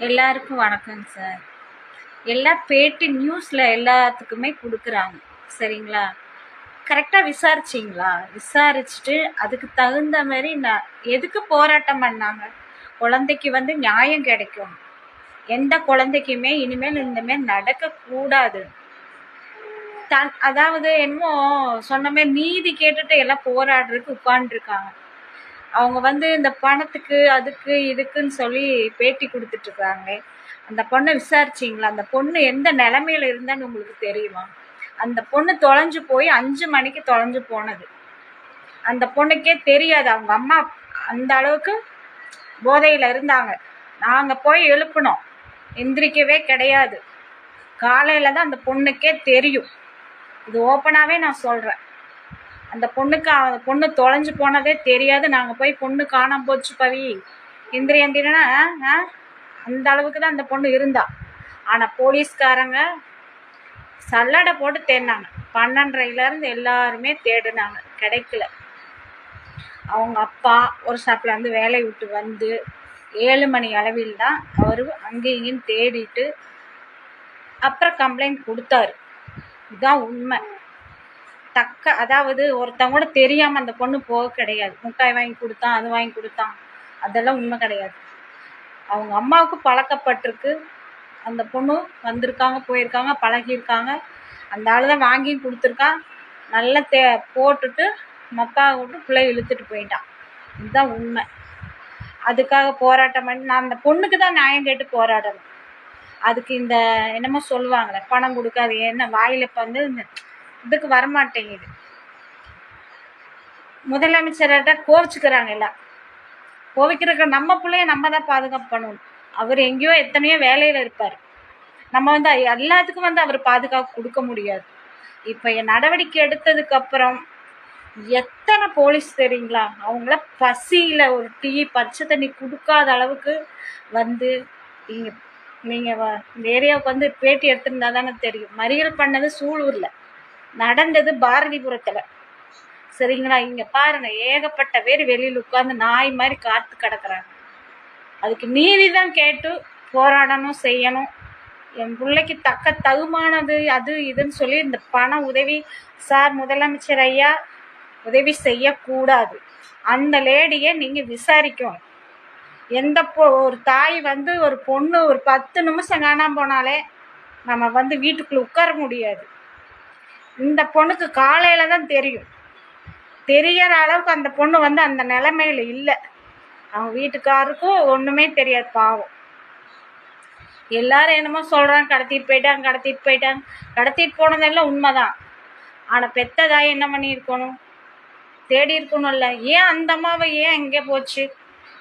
எல்லாருக்கும் வணக்கங்க சார். எல்லா பேட்டி நியூஸில் எல்லாத்துக்குமே கொடுக்குறாங்க, சரிங்களா? கரெக்டாக விசாரிச்சிங்களா? விசாரிச்சுட்டு அதுக்கு தகுந்த மாதிரி எதுக்கு போராட்டம் பண்ணாங்க? குழந்தைக்கு நியாயம் கிடைக்கும். எந்த குழந்தைக்குமே இனிமேல் இந்தமாரி நடக்கக்கூடாது. அதாவது என்னமோ சொன்ன மாதிரி நீதி கேட்டுட்டு எல்லாம் போராடுறதுக்கு உட்காந்துருக்காங்க. அவங்க இந்த பணத்துக்கு அதுக்கு இதுக்குன்னு சொல்லி பேட்டி கொடுத்துட்ருக்காங்க. அந்த பொண்ணை விசாரிச்சிங்களா? அந்த பொண்ணு எந்த நிலமையில இருந்தான்னு உங்களுக்கு தெரியுமா? அந்த பொண்ணு தொலைஞ்சு போய் 5 மணிக்கு தொலைஞ்சு போனது. அந்த பொண்ணுக்கே தெரியாது. அவங்க அம்மா அந்த அளவுக்கு போதையில் இருந்தாங்க. நாங்கள் போய் எழுப்பினோம், எந்திரிக்கவே கிடையாது. காலையில் தான் அந்த பொண்ணுக்கே தெரியும். இது ஓப்பனாகவே நான் சொல்கிறேன். அந்த பொண்ணு தொலைஞ்சு போனதே தெரியாது. நாங்கள் போய் பொண்ணு காணாம போச்சு பவி எந்திரினா அந்த அளவுக்கு தான் அந்த பொண்ணு இருந்தா. ஆனால் போலீஸ்காரங்க சல்லடை போட்டு தேடினாங்க. 12:30 எல்லாருமே தேடினாங்க, கிடைக்கல. அவங்க அப்பா ஒரு ஷாப்ல வேலையை விட்டு வந்து 7 மணி அளவில் தான் அவர் அங்கேயும் இங்கேயும் தேடிட்டு அப்புறம் கம்ப்ளைண்ட் கொடுத்தாரு. இதுதான் உண்மை. அதாவது ஒருத்தவங்க கூட தெரியாமல் அந்த பொண்ணு போக கிடையாது. முட்டாய் வாங்கி கொடுத்தான், அது வாங்கி கொடுத்தான், அதெல்லாம் உண்மை கிடையாது. அவங்க அம்மாவுக்கு பழக்கப்பட்டிருக்கு. அந்த பொண்ணு வந்திருக்காங்க, போயிருக்காங்க, பழகியிருக்காங்க. அந்த ஆள் தான் வாங்கி கொடுத்துருக்கான். நல்லா போட்டுட்டு மக்காக விட்டு பிள்ளை இழுத்துட்டு போயிட்டான். இதுதான் உண்மை. அதுக்காக போராட்டம் பண்ணி நான் அந்த பொண்ணுக்கு தான் நியாயம் கேட்டு போராடணும். அதுக்கு இந்த என்னமோ சொல்லுவாங்களே, பணம் கொடுக்காது என்ன வாயில் இப்போ இதுக்கு வரமாட்டேங்குது. முதலமைச்சர்கிட்ட கோவிச்சுக்கிறாங்க. எல்லாம் கோவிக்கிறக்க நம்ம பிள்ளைய நம்ம தான் பாதுகாப்பு பண்ணணும். அவர் எங்கேயோ எத்தனையோ வேலையில் இருப்பார். நம்ம எல்லாத்துக்கும் அவர் பாதுகாப்பு கொடுக்க முடியாது. இப்போ நடவடிக்கை எடுத்ததுக்கு அப்புறம் எத்தனை போலீஸ் தெரியுங்களா? அவங்கள பசியில் ஒரு டீ பச்சை தண்ணி கொடுக்காத அளவுக்கு நீங்கள் இந்த ஏரியாவுக்கு பேட்டி எடுத்திருந்தா தானே தெரியும். மறியல் பண்ணது சூலூரில், நடந்தது பாரதிபுரத்தில், சரிங்களா? இங்கே பாருங்க, ஏகப்பட்ட பேர் வெளியில் உட்காந்து நாய் மாதிரி காத்து கிடக்குறாங்க. அதுக்கு நீதி தான் கேட்டு போராடணும், செய்யணும். என் பிள்ளைக்கு தக்க தகுமானது அது இதுன்னு சொல்லி இந்த பண உதவி சார் முதலமைச்சர் ஐயா உதவி செய்யக்கூடாது. அந்த லேடியை நீங்கள் விசாரிக்கணும். ஒரு தாய் ஒரு பொண்ணு ஒரு 10 நிமிஷம் காணாமல் போனாலே நம்ம வீட்டுக்குள்ளே உட்கார முடியாது. இந்த பொண்ணுக்கு காலையில் தான் தெரியும். தெரியற அளவுக்கு அந்த பொண்ணு அந்த நிலைமையில் இல்லை. அவங்க வீட்டுக்காருக்கும் ஒன்றுமே தெரியாது, பாவம். எல்லாரும் என்னமோ சொல்கிறாங்க, கடத்திட்டு போயிட்டாங்க. கடத்திட்டு போனதெல்லாம் உண்மைதான். ஆனால் பெத்ததாய் என்ன பண்ணியிருக்கணும்? தேடி இருக்கணும்ல. ஏன் அந்த அம்மாவை ஏன் எங்கே போச்சு?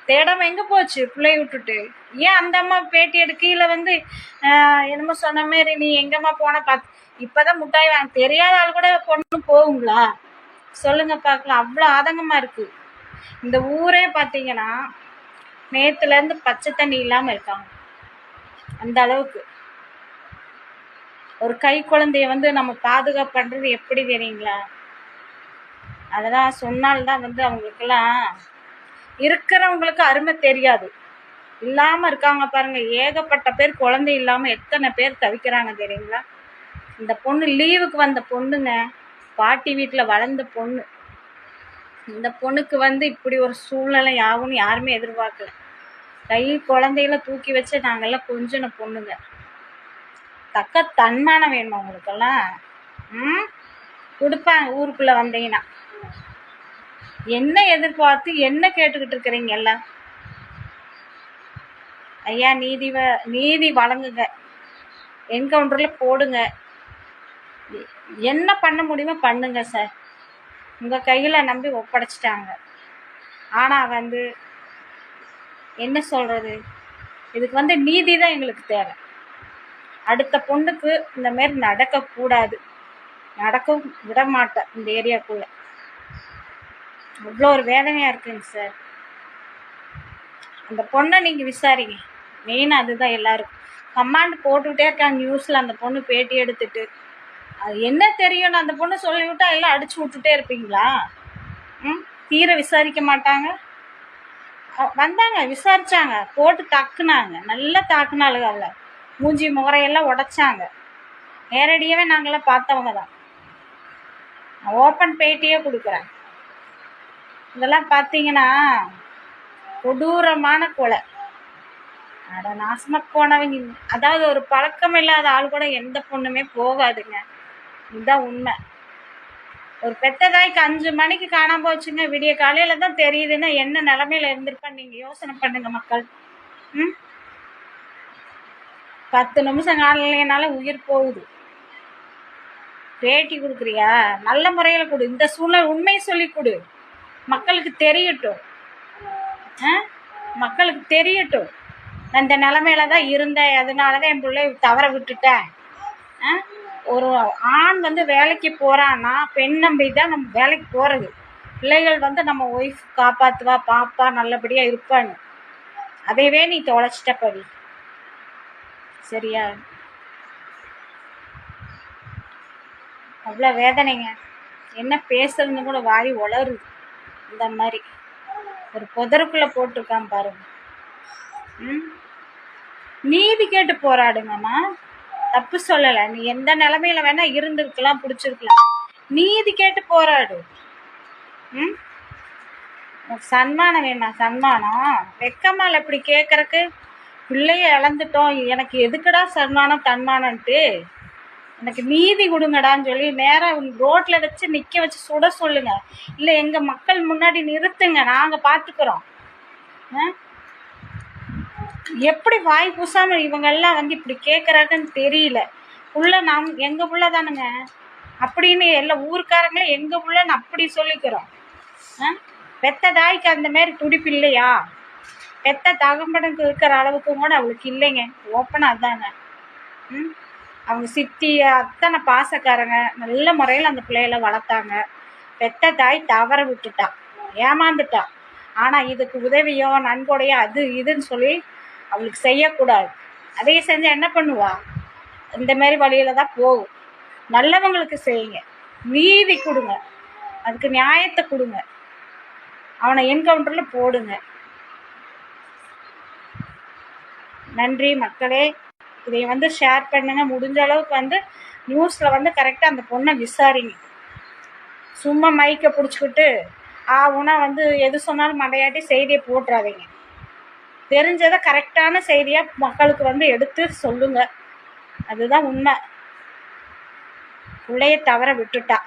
தேடாமல் எங்கே போச்சு? பிள்ளைய விட்டுட்டு ஏன் அந்த அம்மா பேட்டி எடுக்கையில் என்னமோ சொன்ன மாரி நீ எங்கம்மா போன இப்போதான் முட்டாய் வாங்க தெரியாத ஆள் கூட பொண்ணு போகுங்களா? சொல்லுங்க பார்க்கலாம். அவ்வளோ ஆதங்கமாக இருக்குது. இந்த ஊரே பார்த்தீங்கன்னா நேற்றுலேருந்து பச்சை தண்ணி இல்லாமல் இருக்காங்க. அந்த அளவுக்கு ஒரு கை குழந்தைய நம்ம பாதுகாப்பு பண்ணுறது எப்படி தெரியுங்களா? அதெல்லாம் சொன்னால்தான் அவங்களுக்கெல்லாம் இருக்கிறவங்களுக்கு அருமை தெரியாது. இல்லாமல் இருக்காங்க பாருங்க. ஏகப்பட்ட பேர் குழந்தை இல்லாமல் எத்தனை பேர் தவிக்கிறாங்க தெரியுங்களா? இந்த பொண்ணு லீவுக்கு வந்த பொண்ணுங்க, பாட்டி வீட்டில் வளர்ந்த பொண்ணு. இந்த பொண்ணுக்கு இப்படி ஒரு சூழ்நிலை ஆகும்னு யாருமே எதிர்பார்க்கல. கை குழந்தையில தூக்கி வச்சு நாங்கள்லாம் கொஞ்சின பொண்ணுங்க. தக்க தன்மானம் வேணும் அவங்களுக்கெல்லாம். கொடுப்பாங்க ஊருக்குள்ளே வந்தீங்கன்னா. என்ன எதிர்பார்த்து என்ன கேட்டுக்கிட்டு இருக்கிறீங்க எல்லாம்? ஐயா, நீதி வழங்குங்க, என்கவுண்டரில் போடுங்க. என்ன பண்ண முடியுமோ பண்ணுங்க சார். உங்கள் கையில் நம்பி ஒப்படைச்சிட்டாங்க. ஆனால் என்ன சொல்கிறது, இதுக்கு நீதி தான் எங்களுக்கு தேவை. அடுத்த பொண்ணுக்கு இந்த மாதிரி நடக்கக்கூடாது. நடக்கவும் விட மாட்டேன் இந்த ஏரியாக்குள்ளே. அவ்வளோ ஒரு வேதனையாக இருக்குங்க சார். அந்த பொண்ணை நீங்கள் விசாரிங்க. மெயினாக அதுதான். எல்லாருக்கும் கமாண்ட் போட்டுக்கிட்டே இருக்காங்க நியூஸில். அந்த பொண்ணு பேட்டி எடுத்துட்டு அது என்ன தெரியும்? அந்த பொண்ணு சொல்லிவிட்டா எல்லாம் அடிச்சு விட்டுட்டே இருப்பீங்களா? தீர விசாரிக்க மாட்டாங்க. வந்தாங்க, விசாரிச்சாங்க, போட்டு தாக்குனாங்க, நல்லா தாக்குனாளுங்க. அவளை மூஞ்சி முகரையெல்லாம் உடைச்சாங்க. நேரடியாகவே நாங்களாம் பார்த்தவங்க தான். ஓப்பன் பேட்டியே கொடுக்குறேன். இதெல்லாம் பார்த்தீங்கன்னா கொடூரமான கொலை. அட நாசமா போனவங்க. அதாவது ஒரு பழக்கம் இல்லாத ஆள் கூட எந்த பொண்ணுமே போகாதுங்க. இதுதான் உண்மை. ஒரு பெத்த தாய்க்கு 5 மணிக்கு காணாம போச்சுங்க, விடிய காலையில தான் தெரியுதுன்னா என்ன நிலைமையில இருந்திருப்பான்னு நீங்க யோசனை பண்ணுங்க மக்கள். 10 நிமிஷம் காலையினால உயிர் போகுது. பேட்டி கொடுக்குறியா? நல்ல முறையில் கொடு. இந்த சூழ்நிலை உண்மையை சொல்லி கொடு. மக்களுக்கு தெரியட்டும். மக்களுக்கு தெரியட்டும். நான் இந்த நிலைமையில தான் இருந்தேன், அதனால தான் என் பிள்ளை தவற விட்டுட்டேன். ஒரு ஆண் வந்து வேலைக்கு போகிறான்னா பெண் நம்பி தான் நம்ம வேலைக்கு போகிறது. பிள்ளைகள் வந்து நம்ம ஒய்ஃப் காப்பாற்றுவா, பாப்பா, நல்லபடியாக இருப்பான்னு. அதையவே நீ தொலைச்சிட்ட படி. சரியா? அவ்வளோ வேதனைங்க. என்ன பேசுறதுன்னு கூட வாய் உளருது. இந்த மாதிரி ஒரு புதருக்குள்ளே போட்டிருக்கான் பாருங்க. நீதி கேட்டு போராடுங்கம்மா. தப்பு சொல்லலை. நீ எந்த நிலைமையில வேணா இருந்திருக்கலாம், பிடிச்சிருக்கலாம். நீதி கேட்டு போராடு. சன்மானம் வேணா? சன்மானம் வெக்கமால இப்படி கேட்கறக்கு? பிள்ளைய இழந்துட்டோம், எனக்கு எதுக்குடா சன்மானம் தன்மானன்ட்டு? எனக்கு நீதி கொடுங்கடான்னு சொல்லி நேராக ரோட்ல வச்சு நிற்க வச்சு சுட சொல்லுங்க. இல்லை எங்கள் மக்கள் முன்னாடி நிறுத்துங்க, நாங்கள் பார்த்துக்குறோம். எப்படி வாய் பூசாம இவங்கெல்லாம் வந்து இப்படி கேட்குறாங்கன்னு தெரியல. புள்ள எங்கள் புள்ள தானுங்க அப்படின்னு எல்லா ஊருக்காரங்களும் எங்கள் புள்ளன்னு அப்படி சொல்லிக்கிறோம். பெத்த தாய்க்கு அந்த மாதிரி துடிப்பு இல்லையா? பெத்த தகம்பனுக்கு இருக்கிற அளவுக்கு கூட அவளுக்கு இல்லைங்க. ஓப்பனாக அதாங்க. அவங்க சித்தி அத்தனை பாசக்காரங்க நல்ல முறையில் அந்த பிள்ளைகளை வளர்த்தாங்க. பெத்த தாய் தவற விட்டுட்டா, ஏமாந்துட்டா. ஆனால் இதுக்கு உதவியோ நன்கொடையோ அது இதுன்னு சொல்லி அவளுக்கு செய்யக்கூடாது. அதையே செஞ்சால் என்ன பண்ணுவா? இந்த மாதிரி வழியில தான் போகும். நல்லவங்களுக்கு செய்யுங்க, நீதி கொடுங்க, அதுக்கு நியாயத்தை கொடுங்க, அவனை என்கவுண்டரில் போடுங்க. நன்றி மக்களே. இதை வந்து ஷேர் பண்ணுங்க. முடிஞ்ச அளவுக்கு வந்து நியூஸில் வந்து கரெக்டாக அந்த பொண்ணை விசாரிங்க. சும்மா மைக்கை பிடிச்சிக்கிட்டு ஆகுனா வந்து எது சொன்னாலும் மண்டையாட்டி செய்தியை போட்டுறாதீங்க. தெரிஞ்சதை கரெக்டான செய்தியாக மக்களுக்கு வந்து எடுத்து சொல்லுங்க. அதுதான் உண்மை. பிள்ளைய தவற விட்டுட்டா.